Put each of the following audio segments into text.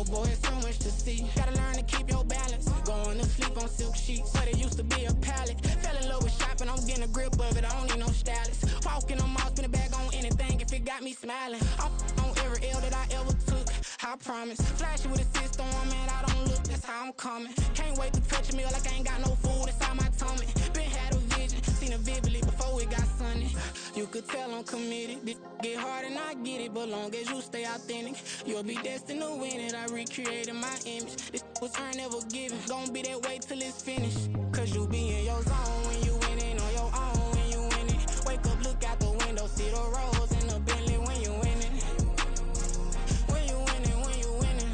Oh boy, it's so much to see. Gotta learn to keep your balance. Going to sleep on silk sheets, but it used to be a pallet. Fell in love with shopping, I'm getting a grip of it. I don't need no stylist. Walking on mouth, spin a bag on anything if it got me smiling. I'm on every L that I ever took, I promise. Flashy with a system on, man, I don't look, that's how I'm coming. Can't wait to touch a meal like I ain't got no food inside my tummy. Been had a vision, seen it vividly before it got sunny. You could tell I'm committed. This get hard and I get it, but long as you stay authentic, you'll be destined to win it. I recreated my image. This was earned, never given. Gonna be that way till it's finished. Cause you be in your zone when you winning on your own when you win it. Wake up, look out the window, see the rose in the Bentley when you winning. When you winning, when you winning.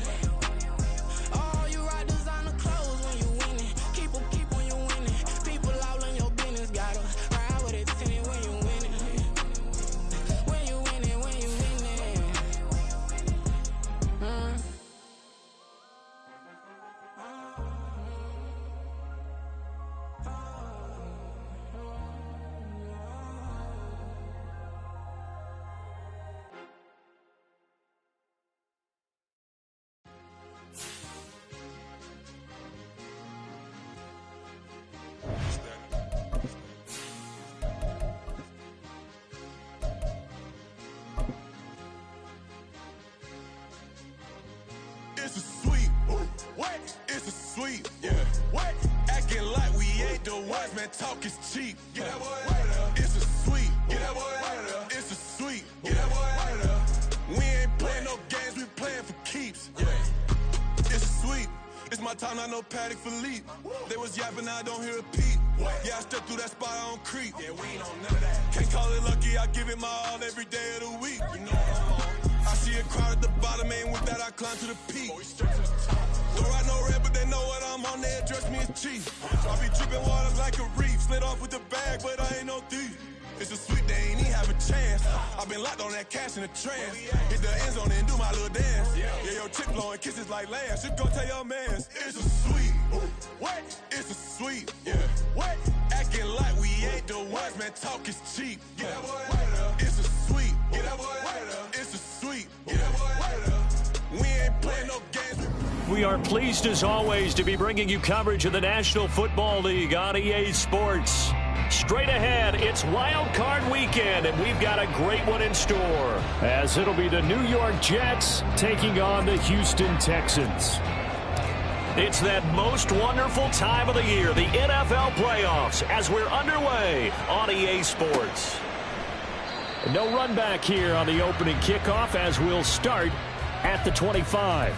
Oh, you rock designer clothes when you winning. Keep when you winning. People all in your business, gotta ride with it tinted when you winning. When you winning, when you winning. It's a sweep. What? It's a sweep. Yeah. What? Acting like we ain't the ones, man. Talk is cheap. Get that boy out of there. It's a sweep. Get that boy out of there. It's a sweep. Get that boy out of there. We ain't playing no games, we playing for keeps. Yeah. It's a sweep. It's my time, not no paddock for leap. They was yapping, I don't hear a peep. Yeah, I step through that spot, I don't creep. Yeah, we ain't on none of that. Can't call it lucky, I give it my all every day of the week. You know what I'm on. I see a crowd at the bottom, and with that I climb to the peak. Throw out no red, but they know what I'm on, they address me as chief. I be dripping water like a reef, slid off with the bag, but I ain't no thief. It's a sweet, they ain't even have a chance. I've been locked on that cash in the trance. Hit the end zone and do my little dance. Yeah, your chick blowing kisses like lambs. You go tell your mans. It's a sweet. What? It's a sweet. Yeah. What? Acting like we ain't the ones, man. Talk is cheap. Get that boy out of there. It's a sweet. Get that boy out of there. It's a sweet. Get that boy out of there. We ain't playing no games. We are pleased as always to be bringing you coverage of the National Football League on EA Sports. Straight ahead, it's Wild Card Weekend, and we've got a great one in store, as it'll be the New York Jets taking on the Houston Texans. It's that most wonderful time of the year, the NFL playoffs, as we're underway on EA Sports. No run back here on the opening kickoff, as we'll start at the 25.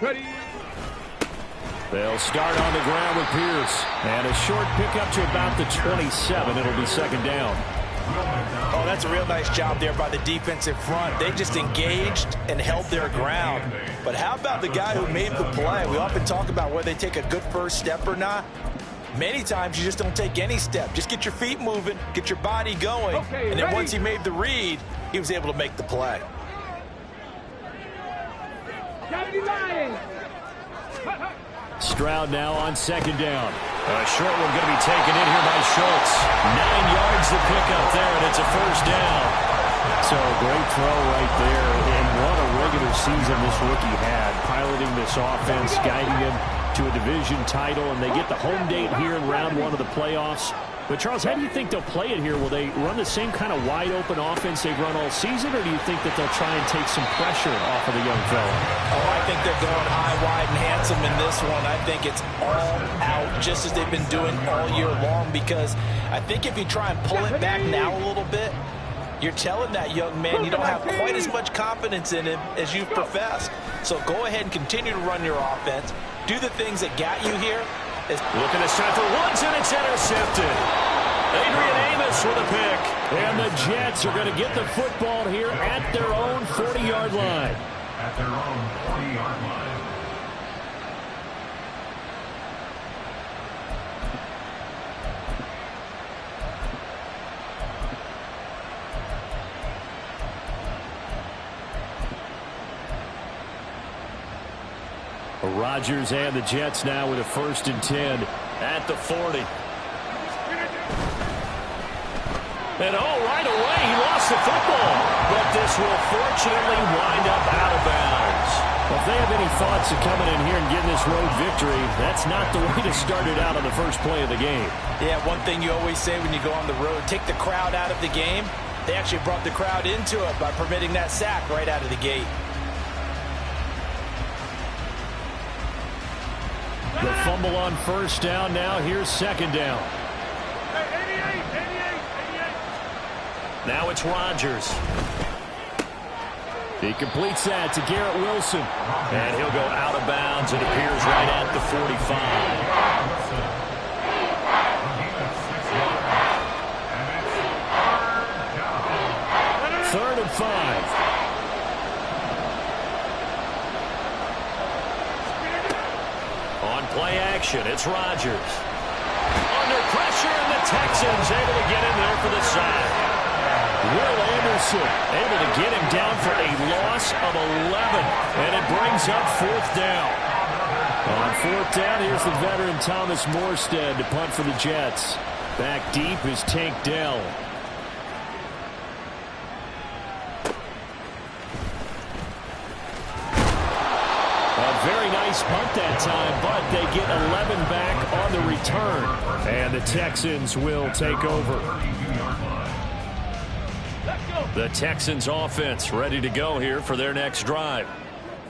Ready. They'll start on the ground with Pierce. And a short pickup to about the 27. It'll be second down. Oh, that's a real nice job there by the defensive front. They just engaged and held their ground. But how about the guy who made the play? We often talk about whether they take a good first step or not. Many times you just don't take any step. Just get your feet moving, get your body going. Okay, and then ready. once he made the read, he was able to make the play. Stroud now on second down. A short one going to be taken in here by Schultz. 9 yards to pick up there, and it's a first down. So great throw right there. And what a regular season this rookie had, piloting this offense, guiding him to a division title, and they get the home date here in round one of the playoffs. But, Charles, how do you think they'll play it here? Will they run the same kind of wide-open offense they've run all season, or do you think that they'll try and take some pressure off of the young fella? Oh, I think they're going high, wide, and handsome in this one. I think it's all out, just as they've been doing all year long, because I think if you try and pull it back now a little bit, you're telling that young man you don't have quite as much confidence in him as you've professed. So go ahead and continue to run your offense. Do the things that got you here. Looking to center once, and it's intercepted. Adrian Amos with a pick. And the Jets are going to get the football here at their own 40-yard line. At their own 40-yard line. Rodgers and the Jets now with a 1st and 10 at the 40. And right away he lost the football. But this will fortunately wind up out of bounds. Well, if they have any thoughts of coming in here and getting this road victory, that's not the way to start it out on the first play of the game. Yeah, one thing you always say when you go on the road, take the crowd out of the game. They actually brought the crowd into it by permitting that sack right out of the gate. The fumble on 1st down. Now here's 2nd down. Now it's Rodgers. He completes that to Garrett Wilson. And he'll go out of bounds. It appears right at the 45. 3rd and 5. On play action, it's Rodgers. Under pressure, and the Texans able to get in there for the sack. Will Anderson able to get him down for a loss of 11. And it brings up 4th down. On 4th down, here's the veteran Thomas Morstead to punt for the Jets. Back deep is Tank Dell. A very nice punt that time, but they get 11 back on the return. And the Texans will take over. The Texans offense ready to go here for their next drive.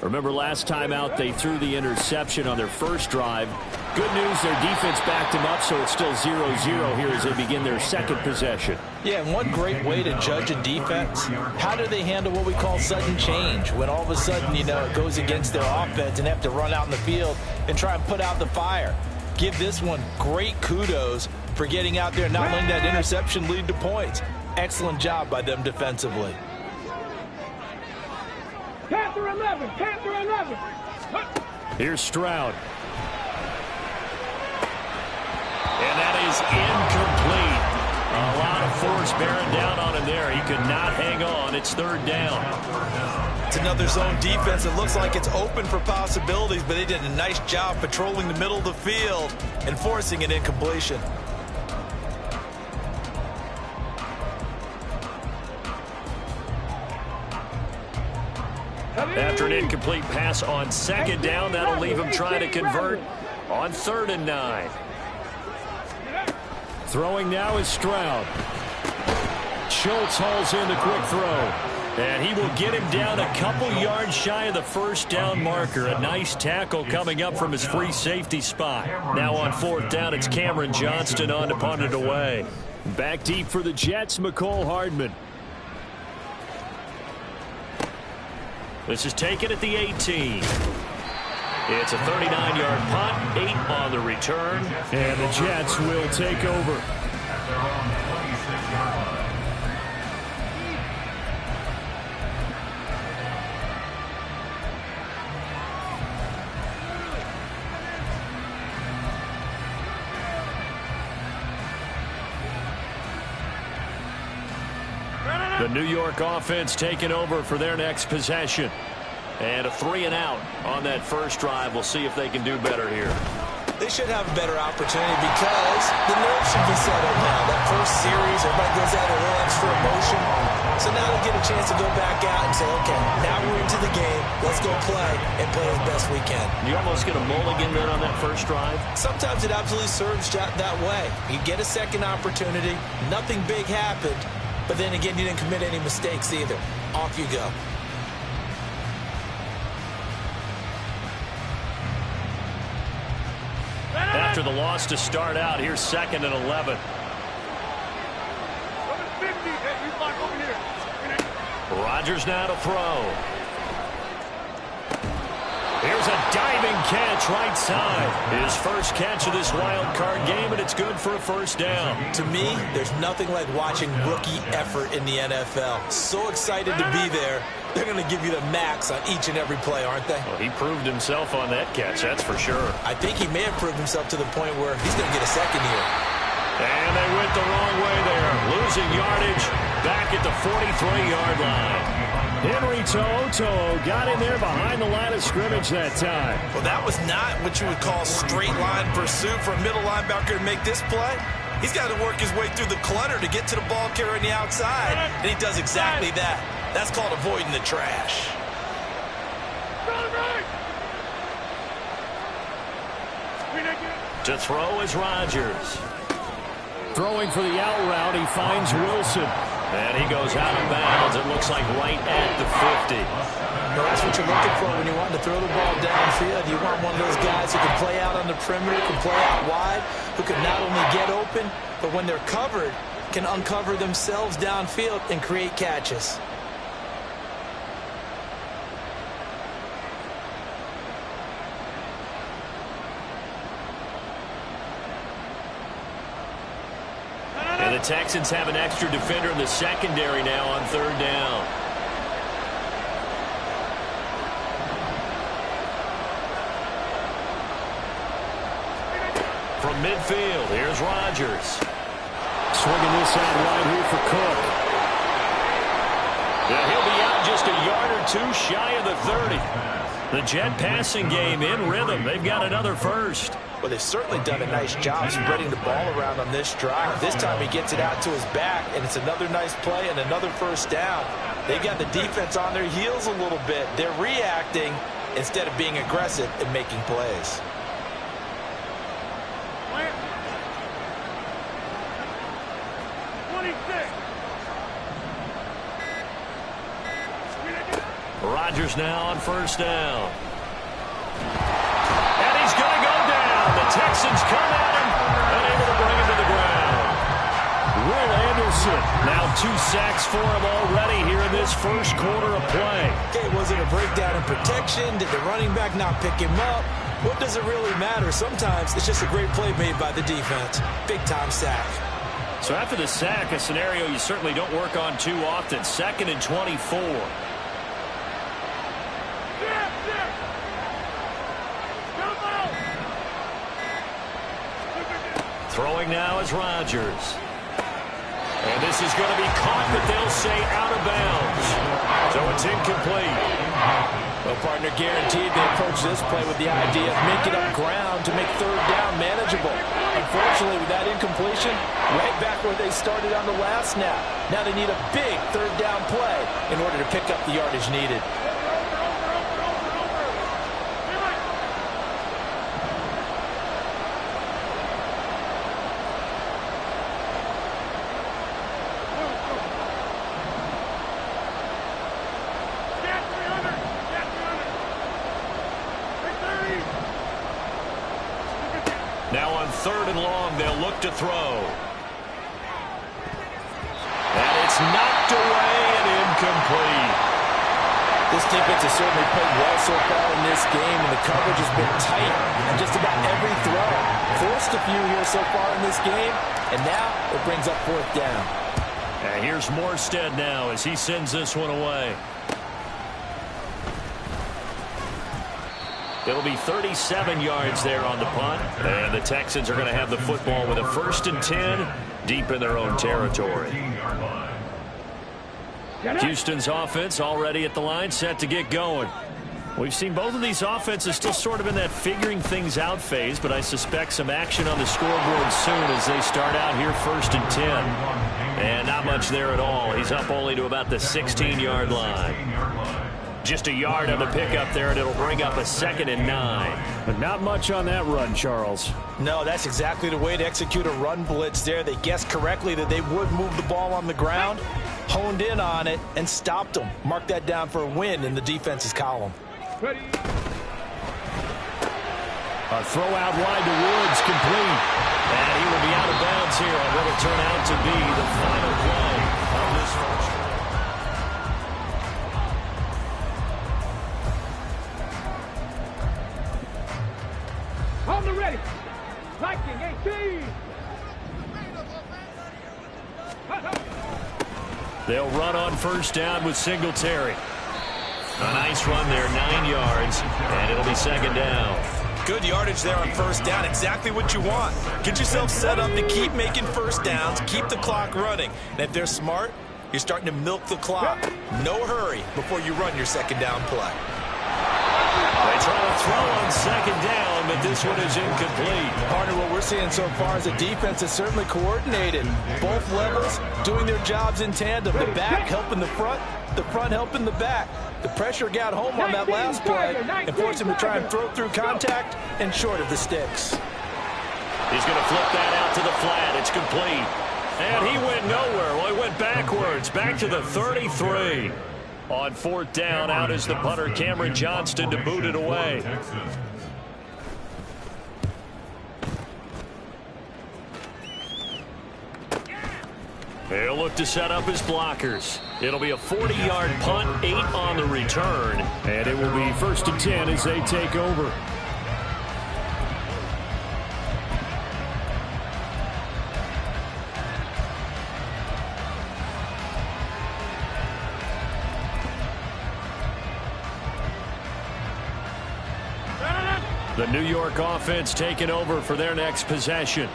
Remember last time out they threw the interception on their first drive. Good news, their defense backed them up, so it's still 0-0 here as they begin their 2nd possession. Yeah, and one great way to judge a defense, how do they handle what we call sudden change? When all of a sudden, you know, it goes against their offense and they have to run out in the field and try and put out the fire. Give this one great kudos for getting out there and not letting that interception lead to points. Excellent job by them defensively. Panther 11, Panther 11. Here's Stroud. And that is incomplete. A lot of force bearing down on him there. He could not hang on. It's 3rd down. It's another zone defense. It looks like it's open for possibilities, but they did a nice job patrolling the middle of the field and forcing an incompletion. After an incomplete pass on 2nd down, that'll leave him trying to convert on 3rd and 9. Throwing now is Stroud. Schultz hauls in the quick throw. And he will get him down a couple yards shy of the 1st down marker. A nice tackle coming up from his free safety spot. Now on 4th down, it's Cameron Johnston on to punt it away. Back deep for the Jets, McCole Hardman. This is taken at the 18. It's a 39-yard punt, 8 on the return, and the Jets will take over. The New York offense taking over for their next possession. And a 3-and-out on that first drive. We'll see if they can do better here. They should have a better opportunity because the nerves should be settled now. That first series, everybody goes out a little extra emotion. So now they'll get a chance to go back out and say, okay, now we're into the game. Let's go play and play as best we can. You almost get a mulligan then on that first drive? Sometimes it absolutely serves that way. You get a second opportunity. Nothing big happened. But then again, you didn't commit any mistakes either. Off you go. After the loss to start out, here's 2nd and 11. Rodgers now to throw. Here's a diving catch right side. His first catch of this wild card game, and it's good for a first down. To me, there's nothing like watching rookie effort in the NFL. So excited to be there. They're going to give you the max on each and every play, aren't they? Well, he proved himself on that catch, that's for sure. I think he may have proved himself to the point where he's going to get a second here. And they went the wrong way there. Losing yardage back at the 43-yard line. Henry To'o got in there behind the line of scrimmage that time. Well, that was not what you would call straight line pursuit for a middle linebacker to make this play. He's got to work his way through the clutter to get to the ball carrier on the outside, and he does exactly that. That's called avoiding the trash. To throw is Rodgers. Throwing for the out route, he finds Wilson. And he goes out of bounds. It looks like right at the 50. Well, that's what you're looking for when you want to throw the ball downfield. You want one of those guys who can play out on the perimeter, can play out wide, who can not only get open, but when they're covered, can uncover themselves downfield and create catches. And the Texans have an extra defender in the secondary now on third down. From midfield, here's Rodgers. Swinging this out right here for Cook. Yeah, he'll be out just a yard or two shy of the 30. The Jet passing game in rhythm. They've got another first. Well, they've certainly done a nice job spreading the ball around on this drive. This time he gets it out to his back, and it's another nice play and another first down. They've got the defense on their heels a little bit. They're reacting instead of being aggressive and making plays. Rodgers now on first down. And he's going to go down. The Texans come at him, unable to bring him to the ground. Will Anderson, now 2 sacks for him already here in this first quarter of play. Okay, was it a breakdown in protection? Did the running back not pick him up? What does it really matter? Sometimes it's just a great play made by the defense. Big-time sack. So after the sack, a scenario you certainly don't work on too often. 2nd and 24. Throwing now is Rodgers. And this is going to be caught, but they'll say out of bounds. So it's incomplete. Well, partner, guaranteed they approach this play with the idea of making up ground to make third down manageable. Unfortunately, with that incompletion, right back where they started on the last snap. Now they need a big third down play in order to pick up the yardage needed. Now on 3rd and long, they'll look to throw. And it's knocked away and incomplete. This defense has certainly played well so far in this game, and the coverage has been tight on just about every throw. Forced a few here so far in this game, and now it brings up 4th down. And here's Morstead now as he sends this one away. It'll be 37 yards there on the punt. And the Texans are going to have the football with a 1st and 10 deep in their own territory. Houston's offense already at the line, set to get going. We've seen both of these offenses still sort of in that figuring things out phase, but I suspect some action on the scoreboard soon as they start out here 1st and 10. And not much there at all. He's up only to about the 16-yard line. Just a yard on the pickup there, and it'll bring up a 2nd and 9. But not much on that run, Charles. No, that's exactly the way to execute a run blitz there. They guessed correctly that they would move the ball on the ground, honed in on it, and stopped them. Mark that down for a win in the defense's column. Ready. A throw out wide to Woods, complete. And he will be out of bounds here on what will turn out to be the final play of this first. On the ready. Viking 18. They'll run on 1st down with Singletary. A nice run there, 9 yards, and it'll be 2nd down. Good yardage there on 1st down, exactly what you want. Get yourself set up to keep making 1st downs, keep the clock running. And if they're smart, You're starting to milk the clock. No hurry before you run your second down play. They try to throw on second down, but this one is incomplete. Partner, what we're seeing so far is the defense is certainly coordinated. Both levels doing their jobs in tandem. The back helping the front helping the back. The pressure got home on that last play and forced him to try and throw through contact and short of the sticks. He's going to flip that out to the flat. It's complete. And he went nowhere. Well, he went backwards, back to the 33. On fourth down, out is the punter, Cameron Johnston, to boot it away. He'll look to set up his blockers. It'll be a 40-yard punt, 8 on the return. And it will be 1st and 10 as they take over. The New York offense taking over for their next possession.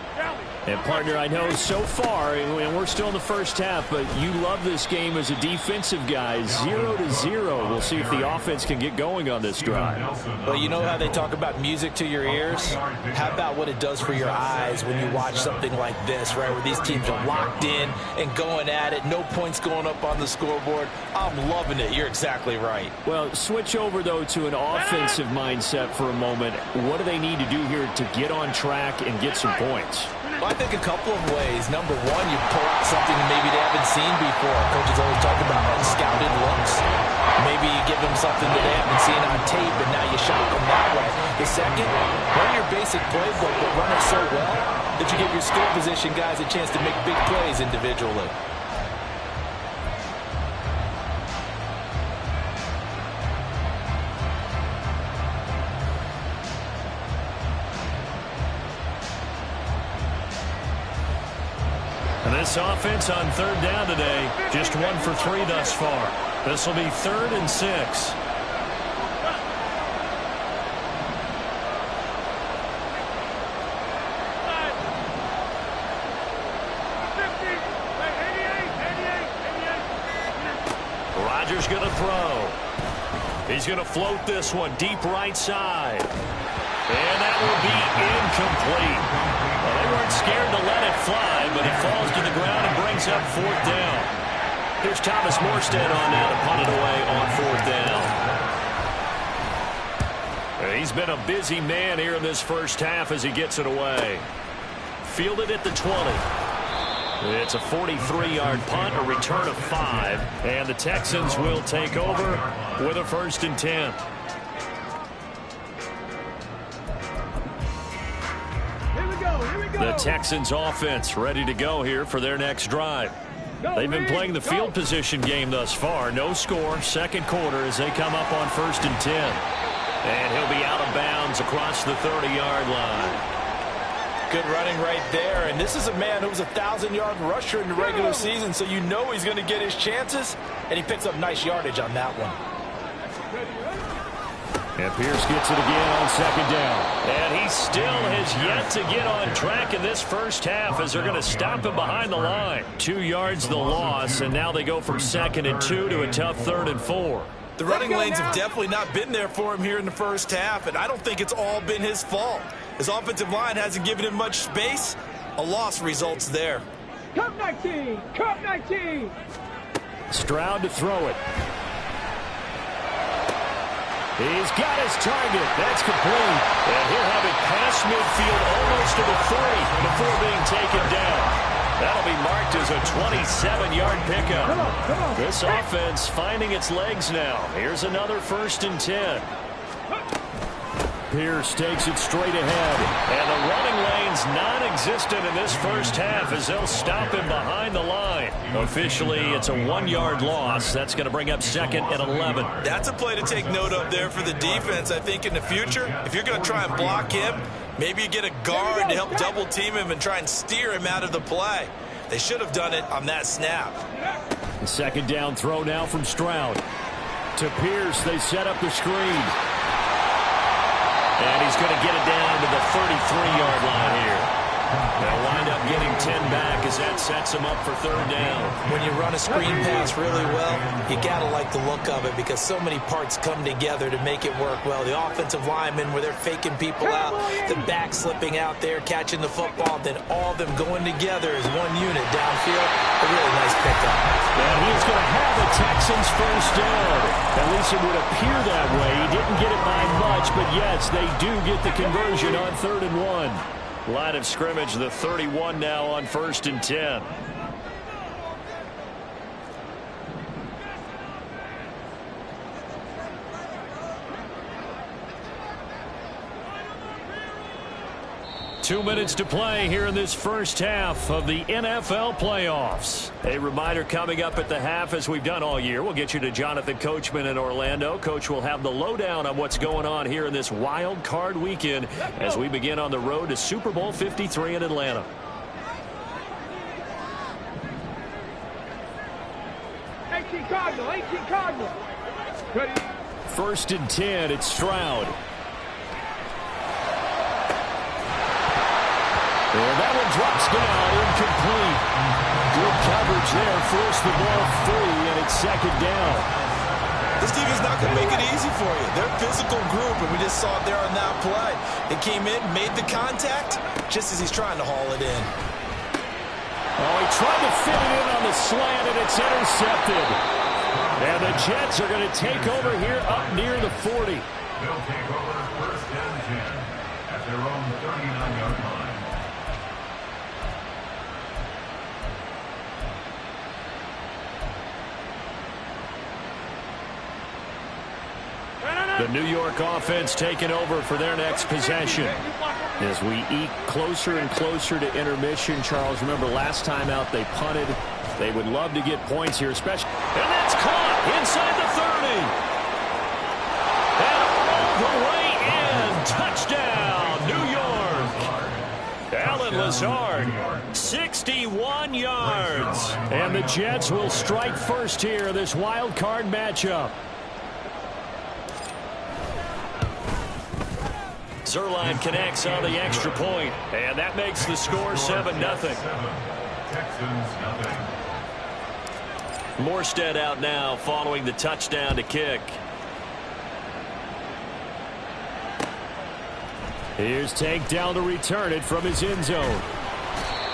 And, partner, I know so far, and we're still in the first half, but you love this game as a defensive guy. 0-0. We'll see if the offense can get going on this drive. Well, you know how they talk about music to your ears? How about what it does for your eyes when you watch something like this, right, where these teams are locked in and going at it, no points going up on the scoreboard? I'm loving it. You're exactly right. Well, switch over, though, to an offensive mindset for a moment. What do they need to do here to get on track and get some points? Well, I think a couple of ways. Number one, you pull out something maybe they haven't seen before. Coaches always talk about unscouted looks. Maybe you give them something that they haven't seen on tape, and now you shock them that way. The second, run your basic playbook, but run it so well that you give your skill position guys a chance to make big plays individually. And this offense on third down today, just 1 for 3 thus far. This will be 3rd and 6. Rodgers going to throw. He's going to float this one deep right side. And that will be incomplete. Well, they weren't scared to let it fly, but it falls to the ground and brings up 4th down. Here's Thomas Morstead on now to punt it away on 4th down. He's been a busy man here in this first half as he gets it away. Fielded at the 20. It's a 43-yard punt, a return of 5, and the Texans will take over with a 1st and 10. The Texans offense ready to go here for their next drive. They've been playing the field position game thus far. No score, second quarter as they come up on 1st and 10. And he'll be out of bounds across the 30-yard line. Good running right there. And this is a man who was a 1,000-yard rusher in the regular season, so you know he's going to get his chances. And he picks up nice yardage on that one. And Pierce gets it again on second down. And he still has yet to get on track in this first half as they're going to stop him behind the line. 2 yards the loss, and now they go from 2nd and 2 to a tough 3rd and 4. The running lanes have definitely not been there for him here in the first half, and I don't think it's all been his fault. His offensive line hasn't given him much space. A loss results there. Cup 19! Cup 19! Stroud to throw it. He's got his target. That's complete. And he'll have it past midfield almost to the 30 before being taken down. That'll be marked as a 27-yard pickup. Come on. This offense finding its legs now. Here's another 1st and 10. Pierce takes it straight ahead. And the running lane's non-existent in this first half as they'll stop him behind the line. Officially, it's a 1-yard loss. That's going to bring up 2nd and 11. That's a play to take note of there for the defense. I think in the future, if you're going to try and block him, maybe you get a guard to help double team him and try and steer him out of the play. They should have done it on that snap. The second down throw now from Stroud. To Pierce, they set up the screen. And he's going to get it down to the 33-yard line here. They'll wind up getting 10 back as that sets them up for third down. When you run a screen pass really well, you got to like the look of it because so many parts come together to make it work well. The offensive linemen where they're faking people out, the back slipping out there, catching the football, then all of them going together as one unit downfield. A really nice pickup. And he's going to have the Texans first down. At least it would appear that way. He didn't get it by much, but yes, they do get the conversion on 3rd and 1. Line of scrimmage, the 31 now on 1st and 10. Two minutes to play here in this first half of the NFL playoffs. A reminder coming up at the half, as we've done all year, we'll get you to Jonathan Coachman in Orlando. Coach will have the lowdown on what's going on here in this wild card weekend as we begin on the road to Super Bowl 53 in Atlanta. Cardinal. Ready. 1st and 10, it's Stroud. And that one drops down, incomplete. Good coverage there, forced the ball free, and it's 2nd down. This defense is not going to make it easy for you. They're a physical group, and we just saw it there on that play. It came in, made the contact, just as he's trying to haul it in. Oh, he tried to fit it in on the slant, and it's intercepted. And the Jets are going to take over here up near the 40. They'll take over 1st and 10 at their own 39-yard line. The New York offense taking over for their next possession. As we eke closer and closer to intermission, Charles, remember last time out they punted. They would love to get points here, especially. And that's caught inside the 30. And all the way in. Touchdown, New York. Alan Lazard, 61 yards. And the Jets will strike first here in this wild card matchup. Zerline connects on the extra point, and that makes the score 7-0. Morstead out now following the touchdown to kick. Here's Tank down to return it from his end zone.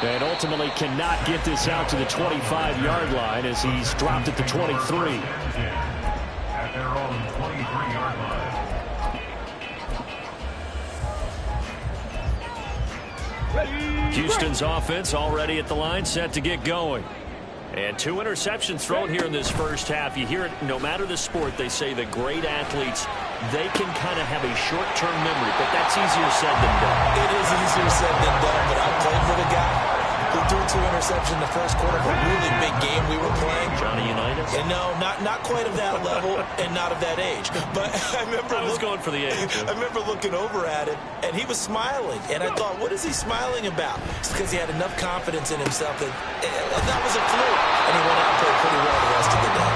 And ultimately cannot get this out to the 25-yard line as he's dropped at the 23. At their own 23-yard line. Houston's offense already at the line, set to get going. And 2 interceptions thrown here in this first half. You hear it, no matter the sport, they say that great athletes, they can kind of have a short-term memory, but that's easier said than done. It is easier said than done, but I played with a guy who threw 2 interceptions in the first quarter of a really big game we were playing. Johnny Unitas? And no, not quite of that level and not of that age. But I remember I was going for the age. I remember looking over at him, and he was smiling. And I thought, what is he smiling about? It's because he had enough confidence in himself that that was a fluke. And he went out and played pretty well the rest of the day.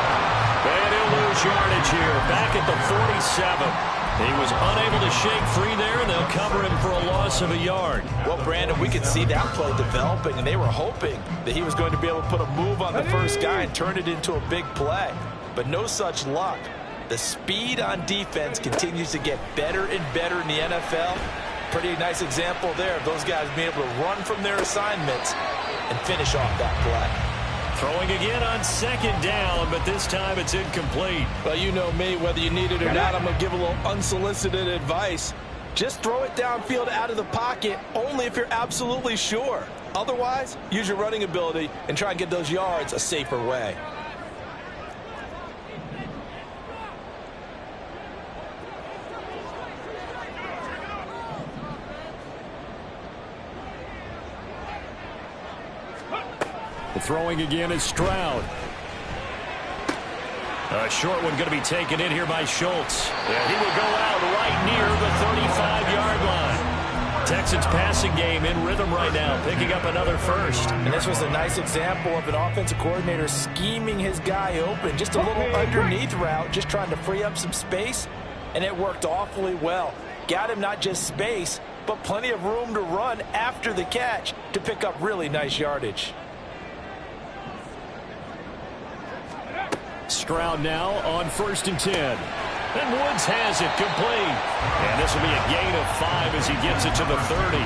And he'll lose yardage here, back at the 47. He was unable to shake free there, and they'll cover him for a loss of a yard. Well, Brandon, we could see that play developing, and they were hoping that he was going to be able to put a move on the first guy and turn it into a big play. But no such luck. The speed on defense continues to get better and better in the NFL. Pretty nice example there of those guys being able to run from their assignments and finish off that play. Throwing again on 2nd down, but this time it's incomplete. Well, you know me, whether you need it or not, I'm going to give a little unsolicited advice. Just throw it downfield out of the pocket, only if you're absolutely sure. Otherwise, use your running ability and try and get those yards a safer way. Throwing again is Stroud. A short one going to be taken in here by Schultz. And he will go out right near the 35-yard line. Texans passing game in rhythm right now, picking up another first. And this was a nice example of an offensive coordinator scheming his guy open. Just a little underneath route, just trying to free up some space, and it worked awfully well. Got him not just space, but plenty of room to run after the catch to pick up really nice yardage. Stroud now on 1st and 10. And Woods has it complete. And this will be a gain of 5 as he gets it to the 30.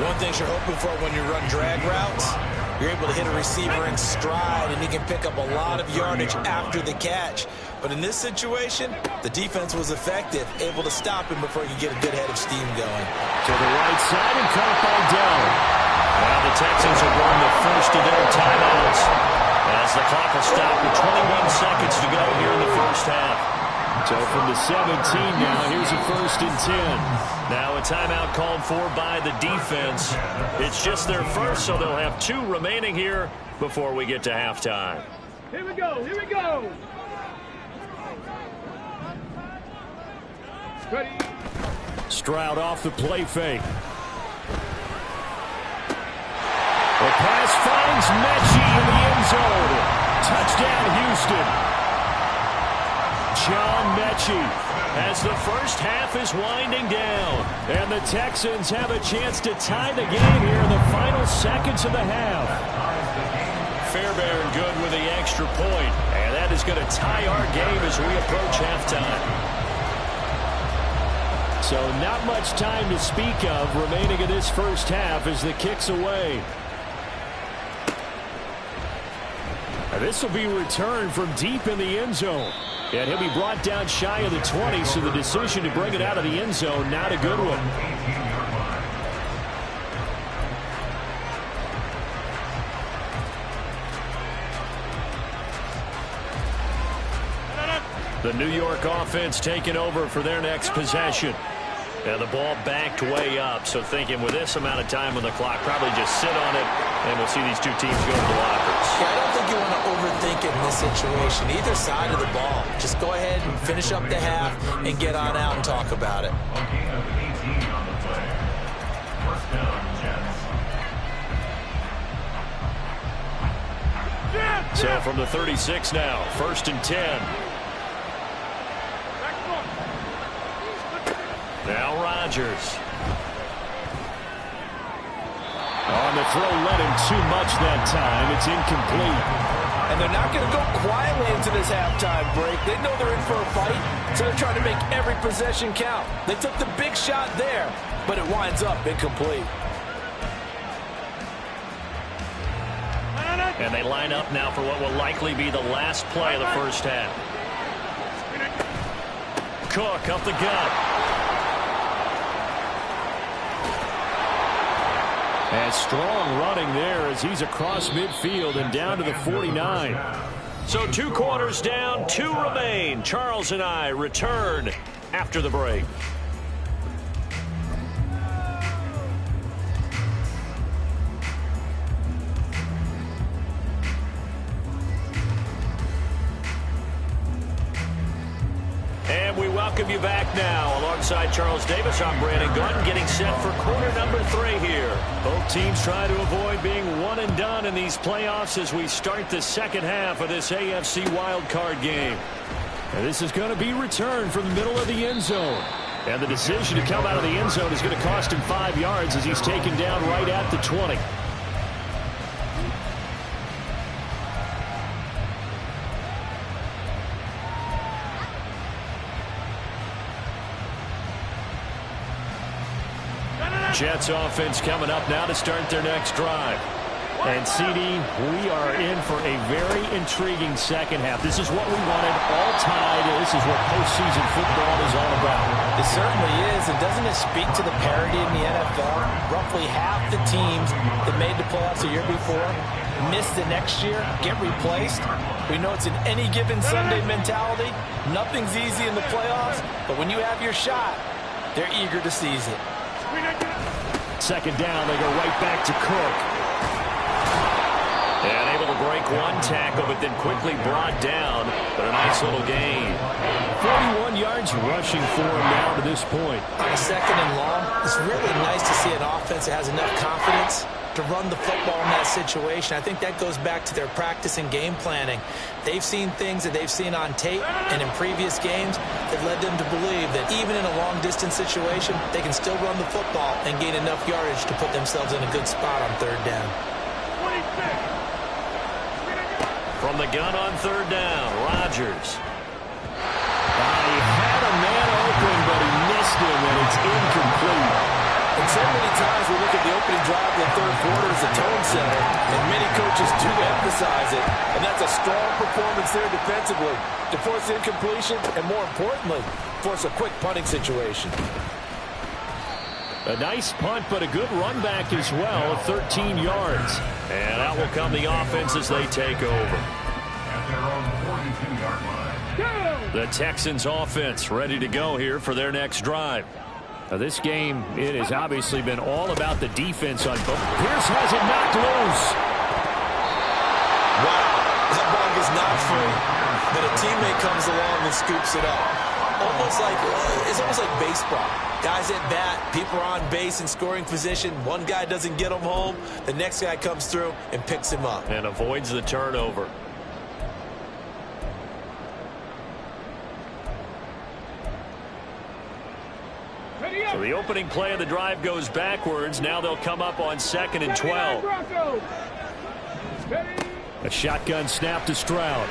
One thing you're hoping for when you run drag routes, you're able to hit a receiver in stride, and he can pick up a lot of yardage after the catch. But in this situation, the defense was effective, able to stop him before he could get a good head of steam going. To the right side and caught by Dell. Now the Texans are going the first of their timeouts as the clock will stop with 21 seconds to go here in the first half. So from the 17 now, here's a 1st and 10. Now a timeout called for by the defense. It's just their first, so they'll have 2 remaining here before we get to halftime. Here we go. Here we go. Ready. Stroud off the play fake. The pass finds Mechie in the end zone. Touchdown, Houston. John Mechie as the first half is winding down. And the Texans have a chance to tie the game here in the final seconds of the half. Fairbairn good with the extra point. And that is going to tie our game as we approach halftime. So not much time to speak of remaining in this first half as the kick's away. And this will be returned from deep in the end zone. And he'll be brought down shy of the 20, so the decision to bring it out of the end zone, not a good one. The New York offense taking over for their next possession. And the ball backed way up, so thinking with this amount of time on the clock, probably just sit on it, and we'll see these 2 teams go to the lockers. Yeah, I don't think you want to overthink it in this situation. Either side of the ball. Just go ahead and finish up the half and get on out and talk about it. So from the 36 now, 1st and 10. Now Rodgers. On the throw, led him too much that time. It's incomplete. And they're not going to go quietly into this halftime break. They know they're in for a fight, so they're trying to make every possession count. They took the big shot there, but it winds up incomplete. And they line up now for what will likely be the last play of the first half. Cook up the gut. And strong running there as he's across midfield and down to the 49. So 2 quarters down, 2 remain. Charles and I return after the break. And we welcome you back now. Alongside Charles Davis, I'm Brandon Gordon, getting set for quarter number 3 here. Both teams try to avoid being one and done in these playoffs as we start the second half of this AFC wildcard game. And this is going to be returned from the middle of the end zone. And the decision to come out of the end zone is going to cost him 5 yards as he's taken down right at the 20. Jets offense coming up now to start their next drive. And CD, we are in for a very intriguing second half. This is what we wanted, all tied. This is what postseason football is all about. It certainly is, and doesn't it speak to the parity in the NFL? Roughly half the teams that made the playoffs a year before miss the next year, get replaced. We know it's an any given Sunday mentality. Nothing's easy in the playoffs, but when you have your shot, they're eager to seize it. Second down, they go right back to Cook. And able to break one tackle, but then quickly brought down. But a nice little gain. 41 yards rushing for him now to this point. On a 2nd and long, it's really nice to see an offense that has enough confidence to run the football in that situation. I think that goes back to their practice and game planning. They've seen things that they've seen on tape and in previous games that led them to believe that even in a long-distance situation, they can still run the football and gain enough yardage to put themselves in a good spot on third down. From the gun on third down, Rodgers. He had a man open, but he missed him, and it's incomplete. And so many times we look at the opening drive of the third quarter as a tone setter, and many coaches do emphasize it, and that's a strong performance there defensively to force incompletion and, more importantly, force a quick punting situation. A nice punt, but a good run back as well of 13 yards. And out will come the offense as they take over. At their own 42-yard line. The Texans offense ready to go here for their next drive. Now this game, it has obviously been all about the defense on both. Pierce has it knocked loose. Wow, that ball is not free, but a teammate comes along and scoops it up. It's almost like baseball. Guys at bat, people are on base in scoring position. One guy doesn't get him home. The next guy comes through and picks him up. And avoids the turnover. So the opening play of the drive goes backwards. Now they'll come up on 2nd and 12. A shotgun snap to Stroud.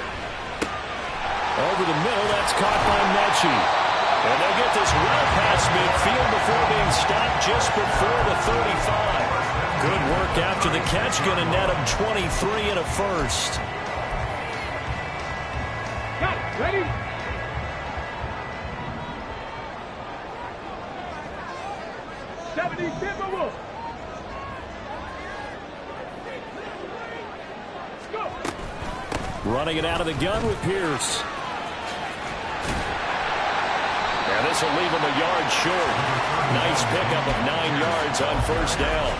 Over the middle, that's caught by Mechie. And they'll get this well past midfield before being stopped just before the 35. Good work after the catch. Going to net him 23 and a first. Ready? Running it out of the gun with Pierce. And this will leave him a yard short. Nice pickup of 9 yards on first down.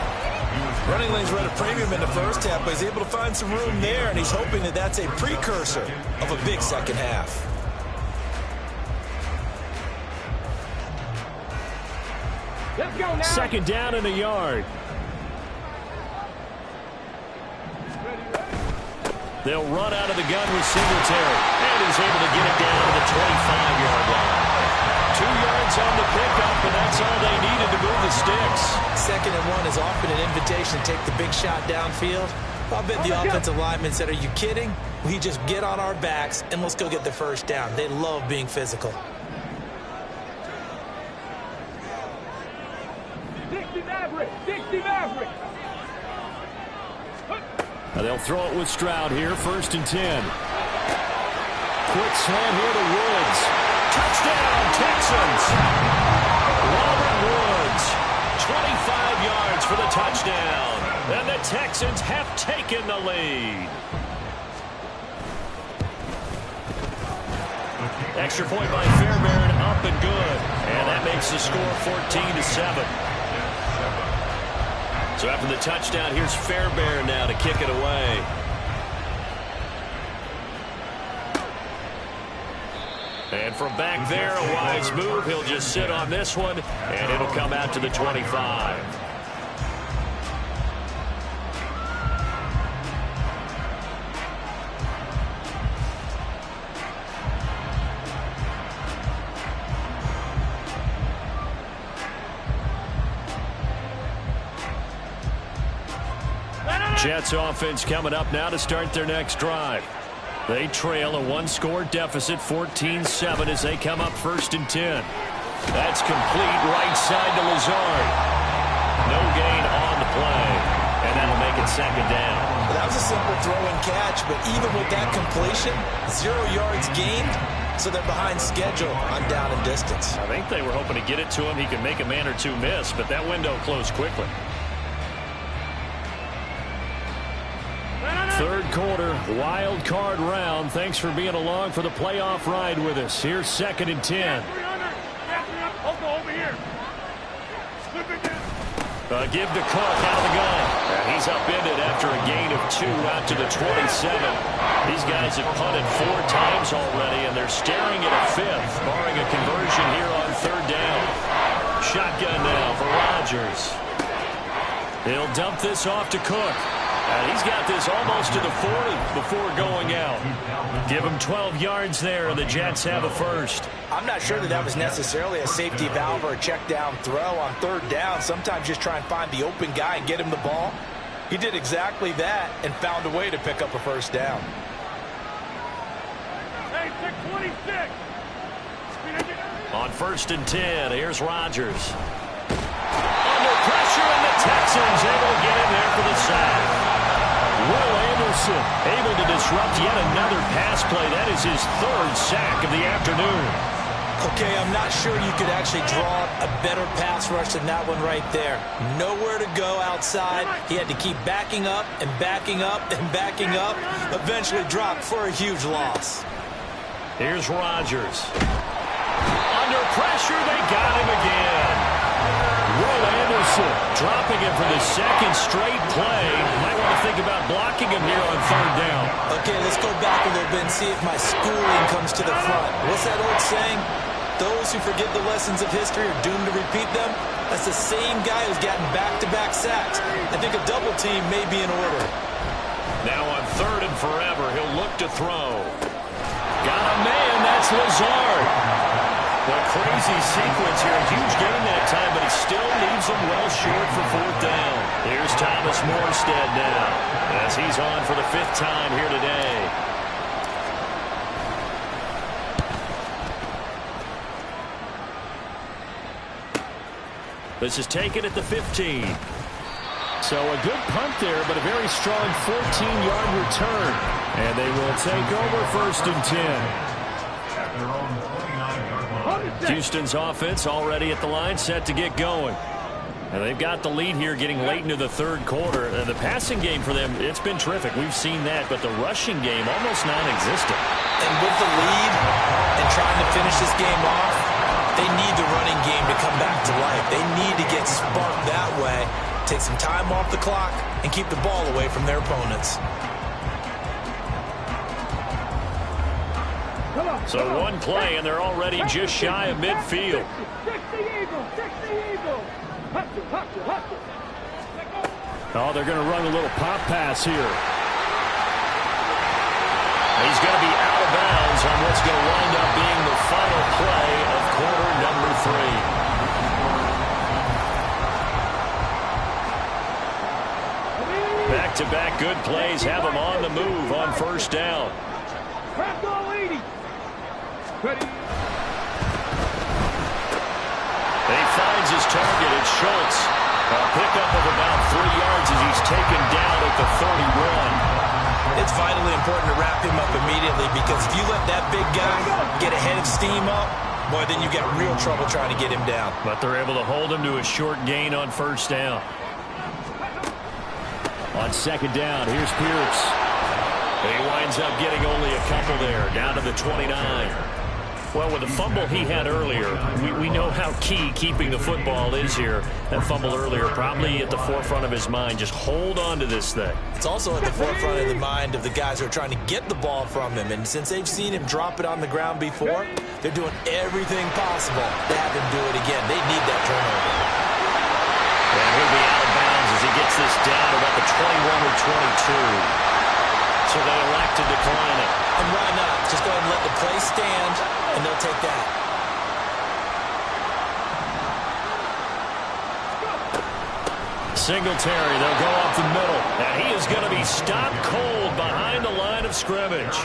Running lanes were at a premium in the first half, but he's able to find some room there, and he's hoping that that's a precursor of a big second half. Let's go now. Second down and a yard. They'll run out of the gun with Singletary. And he's able to get it down to the 25-yard line. 2 yards on the pickup, and that's all they needed to move the sticks. 2nd and 1 is often an invitation to take the big shot downfield. I bet the offensive lineman said, "Are you kidding? We just get on our backs and let's go get the first down." They love being physical. Now they'll throw it with Stroud here, 1st and 10. Quick slant here to Woods. Touchdown, Texans! Robert Woods, 25 yards for the touchdown. And the Texans have taken the lead. Extra point by Fairbairn, up and good. And that makes the score 14-7. So after the touchdown, here's Fairbairn now to kick it away. And from back there, a wise move. He'll just sit on this one, and it'll come out to the 25. Jets offense coming up now to start their next drive. They trail a one-score deficit, 14-7, as they come up 1st and 10. That's complete right side to Lazard. No gain on the play, and that'll make it 2nd down. Well, that was a simple throw and catch, but even with that completion, 0 yards gained, so they're behind schedule on down and distance. I think they were hoping to get it to him. He could make a man or two miss, but that window closed quickly. Third quarter, wild card round. Thanks for being along for the playoff ride with us. Here's 2nd and 10. Over here. Give to Cook out of the gun. And he's upended after a gain of 2 out to the 27. These guys have punted 4 times already, and they're staring at a 5th, barring a conversion here on 3rd down. Shotgun now for Rodgers. He'll dump this off to Cook. And he's got this almost to the 40 before going out. Give him 12 yards there, and the Jets have a first. I'm not sure that was necessarily a safety valve or a check down throw on third down. Sometimes just try and find the open guy and get him the ball. He did exactly that and found a way to pick up a first down. Hey, 626. On 1st and 10, here's Rodgers. Under pressure, and the Texans able to get in there for the sack. Will Anderson able to disrupt yet another pass play. That is his 3rd sack of the afternoon. Okay, I'm not sure you could actually draw a better pass rush than that one right there. Nowhere to go outside. He had to keep backing up and backing up and backing up. Eventually dropped for a huge loss. Here's Rodgers. Under pressure, they got him again. Will Anderson dropping him for the 2nd straight play. Might want to think about blocking him here on 3rd down. Okay, let's go back a little bit and see if my schooling comes to the front. What's that old saying? Those who forget the lessons of history are doomed to repeat them. That's the same guy who's gotten back-to-back sacks. I think a double team may be in order. Now on 3rd and forever, he'll look to throw. Got a man, that's Lazard. What a crazy sequence here. A huge gain that time, but he still leaves him well short for 4th down. Here's Thomas Morstead now, as he's on for the 5th time here today. This is taken at the 15. So a good punt there, but a very strong 14-yard return. And they will take over 1st and 10. Houston's offense already at the line, set to get going. And they've got the lead here getting late into the 3rd quarter. And the passing game for them, it's been terrific. We've seen that, but the rushing game almost non-existent. And with the lead and trying to finish this game off, they need the running game to come back to life. They need to get sparked that way, take some time off the clock, and keep the ball away from their opponents. So one play, and they're already just shy of midfield. Oh, they're going to run a little pop pass here. He's going to be out of bounds on what's going to wind up being the final play of quarter number 3. Back-to-back good plays have him on the move on 1st down. He finds his target. It's Schultz. A pickup of about 3 yards as he's taken down at the 31. It's vitally important to wrap him up immediately, because if you let that big guy get a head of steam up, boy, then you get real trouble trying to get him down. But they're able to hold him to a short gain on 1st down. On 2nd down, here's Pierce. He winds up getting only a couple there, down to the 29. Well, with the fumble he had earlier, we know how key keeping the football is here. That fumble earlier probably at the forefront of his mind. Just hold on to this thing. It's also at the forefront of the mind of the guys who are trying to get the ball from him. And since they've seen him drop it on the ground before, they're doing everything possible to have him do it again. They need that turnover. And he'll be out of bounds as he gets this down to about the 21 or 22. So they elect to decline it. And why not? Just go ahead and let the play stand, and they'll take that. Singletary, they'll go up the middle. And he is going to be stopped cold behind the line of scrimmage.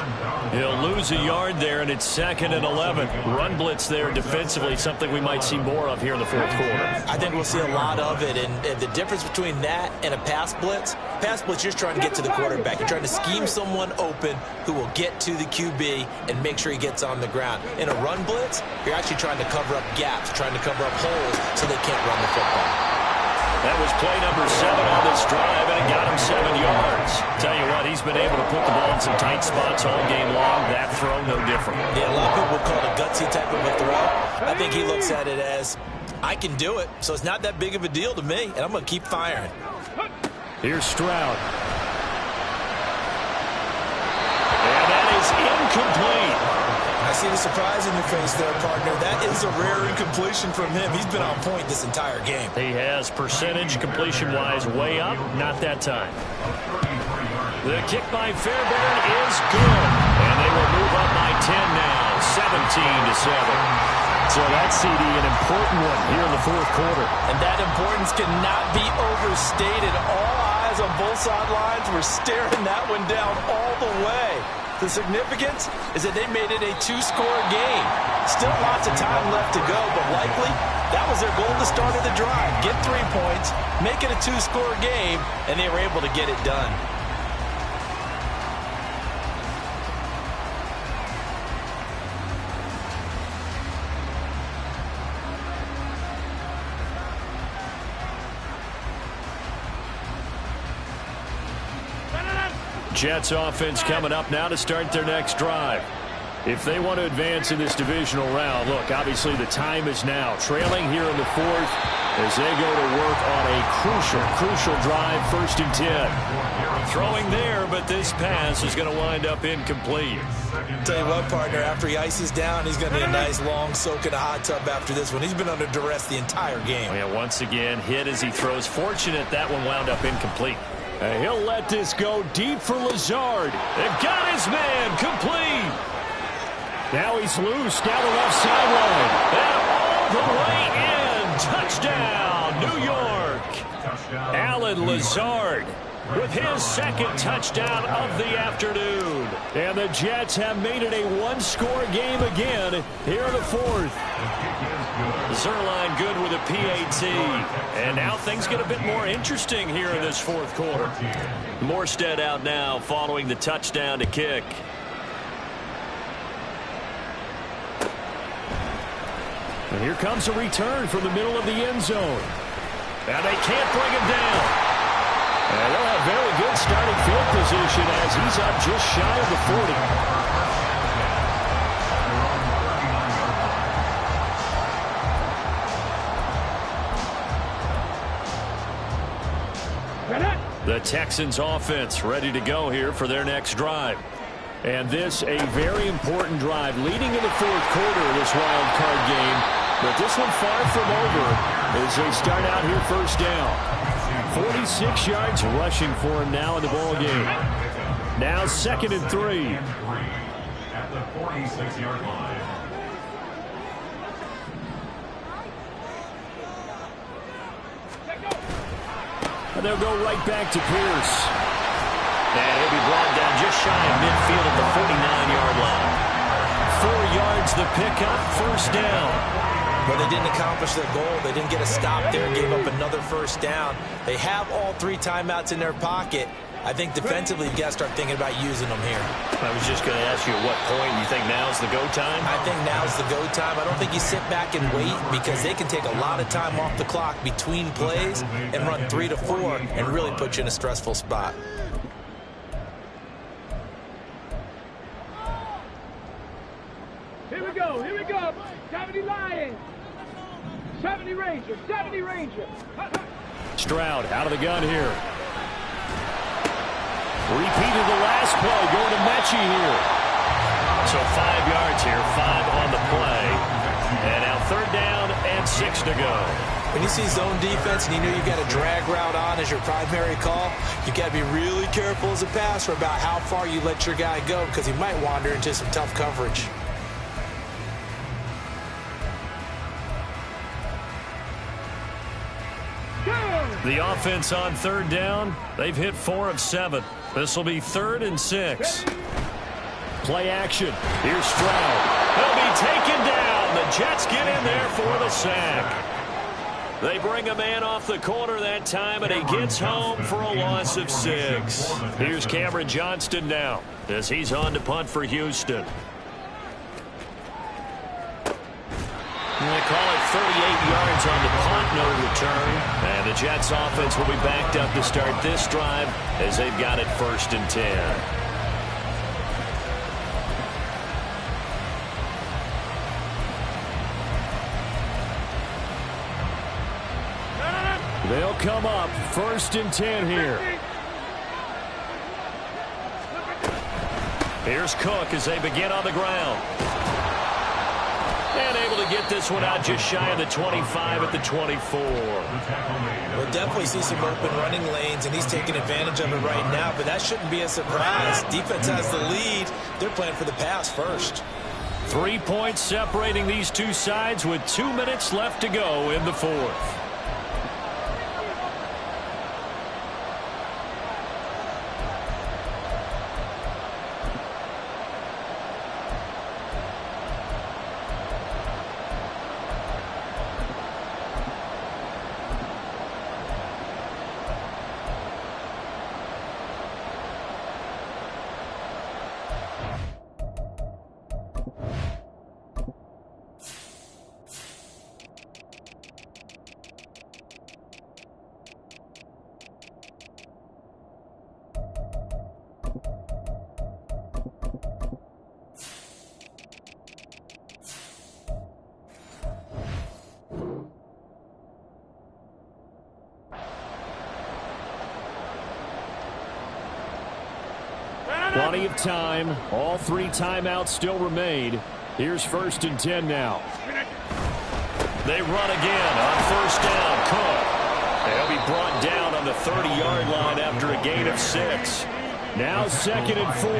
He'll lose a yard there, and it's 2nd and 11. Run blitz there defensively, something we might see more of here in the 4th quarter. I think we'll see a lot of it, and the difference between that and a pass blitz, you're just trying to get to the quarterback. You're trying to scheme someone open who will get to the QB and make sure he gets on the ground. In a run blitz, you're actually trying to cover up gaps, trying to cover up holes so they can't run the football. That was play number 7 on this drive, and it got him 7 yards. Tell you what, he's been able to put the ball in some tight spots all game long. That throw, no different. Yeah, a lot of people would call it a gutsy type of a throw. I think he looks at it as, I can do it, so it's not that big of a deal to me, and I'm going to keep firing. Here's Stroud. And that is incomplete. I see the surprise in your face there, partner. That is a rare incompletion from him. He's been on point this entire game. He has percentage completion-wise way up. Not that time. The kick by Fairbairn is good. And they will move up by 10 now, 17-7. So that's, CD, an important one here in the fourth quarter. And that importance cannot be overstated. All eyes on both sidelines were staring that one down all the way. The significance is that they made it a two-score game. Still lots of time left to go, but likely that was their goal at the start of the drive. Get 3 points, make it a two-score game, and they were able to get it done. Jets offense coming up now to start their next drive. If they want to advance in this divisional round, look, obviously the time is now. Trailing here in the fourth as they go to work on a crucial drive, 1st and 10. Throwing there, but this pass is going to wind up incomplete. Tell you what, partner, after he ices down, he's going to need a nice long soak in a hot tub after this one. He's been under duress the entire game. Yeah, once again, hit as he throws. Fortunate that one wound up incomplete. He'll let this go deep for Lazard. They've got his man complete. Now he's loose down the left sideline. And all the way in. Touchdown, New York. Alan Lazard with his second touchdown of the afternoon. And the Jets have made it a one-score game again here in the fourth. Zerline good with a PAT. And now things get a bit more interesting here in this fourth quarter. Morstead out now following the touchdown to kick. And here comes a return from the middle of the end zone. And they can't bring him down. And they'll have very good starting field position as he's up just shy of the 40. The Texans offense ready to go here for their next drive. And this a very important drive leading in the fourth quarter of this wild card game. But this one far from over as they start out here 1st down. 46 yards rushing for him now in the ball game. Now 2nd and 3. At the 46-yard line. And they'll go right back to Pierce. And he'll be brought down just shy of midfield at the 49-yard line. 4 yards the pickup, 1st down. But they didn't accomplish their goal. They didn't get a stop there, gave up another 1st down. They have all 3 timeouts in their pocket. I think defensively, you've got to start thinking about using them here. I was just going to ask you at what point you think now's the go time? I think now's the go time. I don't think you sit back and wait because they can take a lot of time off the clock between plays and run 3 to 4 and really put you in a stressful spot. Here we go. 70 Lions. 70 Rangers. 70 Rangers. Stroud out of the gun here. Repeated the last play, going to Mechie here. So 5 yards here, 5 on the play. And now 3rd down and 6 to go. When you see zone defense and you know you've got a drag route on as your primary call, you've got to be really careful as a passer about how far you let your guy go because he might wander into some tough coverage. The offense on 3rd down, they've hit 4 of 7. This will be 3rd and 6. Play action. Here's Stroud. He'll be taken down. The Jets get in there for the sack. They bring a man off the corner that time, and he gets home for a loss of 6. Here's Cameron Johnston now as he's on to punt for Houston. And they call it 38 yards on the punt, no return. And the Jets offense will be backed up to start this drive as they've got it 1st and 10. They'll come up 1st and 10 here. Here's Cook as they begin on the ground. able to get this one out just shy of the 25 at the 24. We'll definitely see some open running lanes, and he's taking advantage of it right now, but that shouldn't be a surprise. Defense has the lead. They're playing for the pass first. 3 points separating these two sides with 2 minutes left to go in the fourth. Plenty of time. All 3 timeouts still remain. Here's 1st and 10 now. They run again on 1st down. Cook. They'll be brought down on the 30-yard line after a gain of 6. Now 2nd and 4. A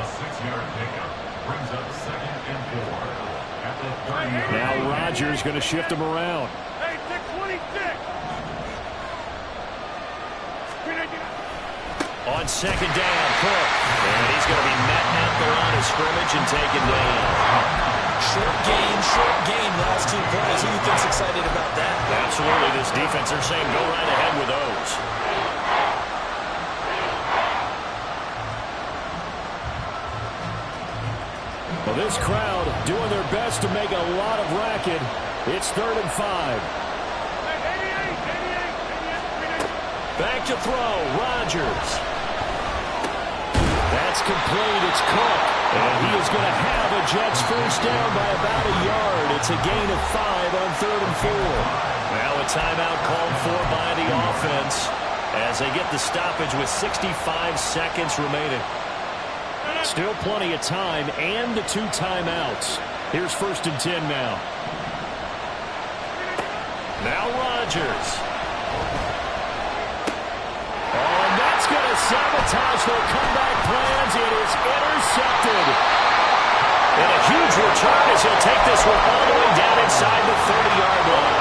6-yard pickup brings up 2nd and 4. At the 30-yard Now line. Rodgers going to shift him around. Hey, 626. On 2nd down, Cook. And he's going to be met at the line of scrimmage and taken down. Short game, last 2 plays. Who do you think's excited about that? Absolutely. This defense, they're saying go right ahead with those. Well, this crowd doing their best to make a lot of racket. It's 3rd and 5. Back to throw, Rodgers. That's complete. It's Cook. And he is going to have a Jets first down by about a yard. It's a gain of 5 on 3rd and 4. Now a timeout called for by the offense as they get the stoppage with 65 seconds remaining. Still plenty of time and the 2 timeouts. Here's 1st and 10 now. Now Rodgers. And that's going to sabotage their comeback plans. It is intercepted. And a huge return as he'll take this one all the way down inside the 30-yard line.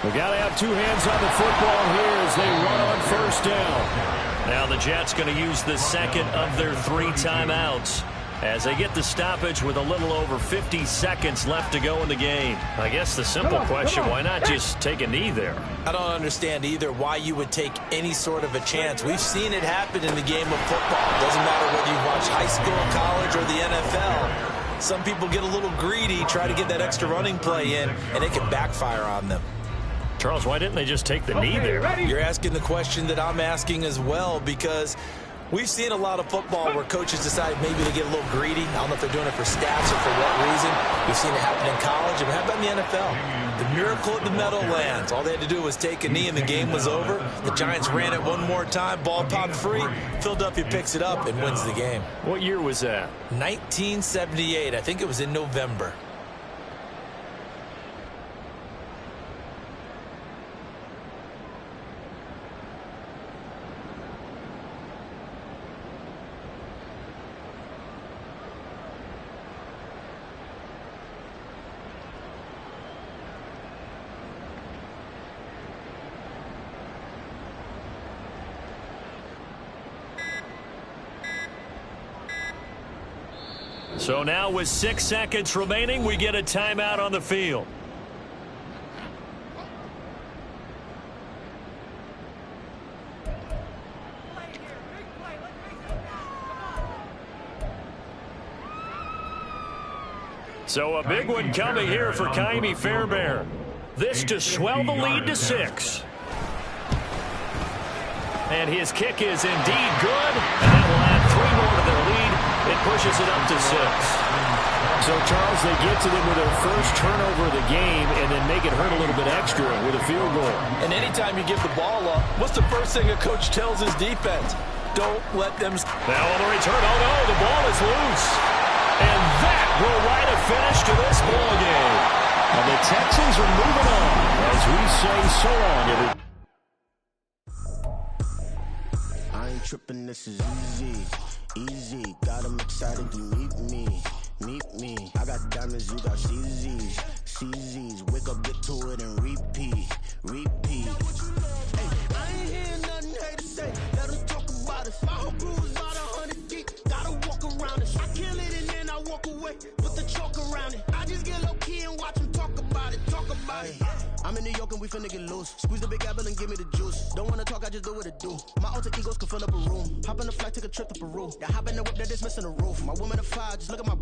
We got to have 2 hands on the football here as they run on 1st down. Now the Jets going to use the 2nd of their 3 timeouts as they get the stoppage with a little over 50 seconds left to go in the game. I guess the simple question, why not just take a knee there? I don't understand either why you would take any sort of a chance. We've seen it happen in the game of football. It doesn't matter whether you watch high school, college, or the NFL. Some people get a little greedy, try to get that extra running play in, and it can backfire on them. Charles, why didn't they just take the knee there? You're asking the question that I'm asking as well, because we've seen a lot of football where coaches decide maybe to get a little greedy. I don't know if they're doing it for stats or for what reason. We've seen it happen in college, and how about in the NFL? The miracle at the Meadowlands. All they had to do was take a knee, and the game was over. The Giants ran it one more time. Ball popped free. Philadelphia picks it up and wins the game. What year was that? 1978. I think it was in November. So now with 6 seconds remaining, we get a timeout on the field. So a big one coming here for Kaimi Fairbairn. This to swell the lead to 6. And his kick is indeed good. And that will add 3 more to their lead. It pushes it up to 6. So, Charles, they get to them with their first turnover of the game and then make it hurt a little bit extra with a field goal. And anytime you give the ball up, what's the first thing a coach tells his defense? Don't let them... Now on the return, oh no, the ball is loose. And that will write a finish to this ball game. And the Texans are moving on as we say so long, everybody. I ain't tripping, this is easy, easy. Got them excited to meet me. I got diamonds, you got CZs. Wake up, get to it, and repeat. Hey, I ain't hearing nothing hate to say. Let them talk about us. My whole crew is about 100 deep. Gotta walk around it. I kill it and then I walk away with the chalk around it. I just get low key and watch them talk about it. I'm in New York and we finna get loose. Squeeze the big apple and give me the juice. Don't wanna talk, I just do what it do. My alter egos can fill up a room. Hop on the flight, take a trip to Peru. Yeah, hop in the whip that is missing the roof. My woman a 5, just look at my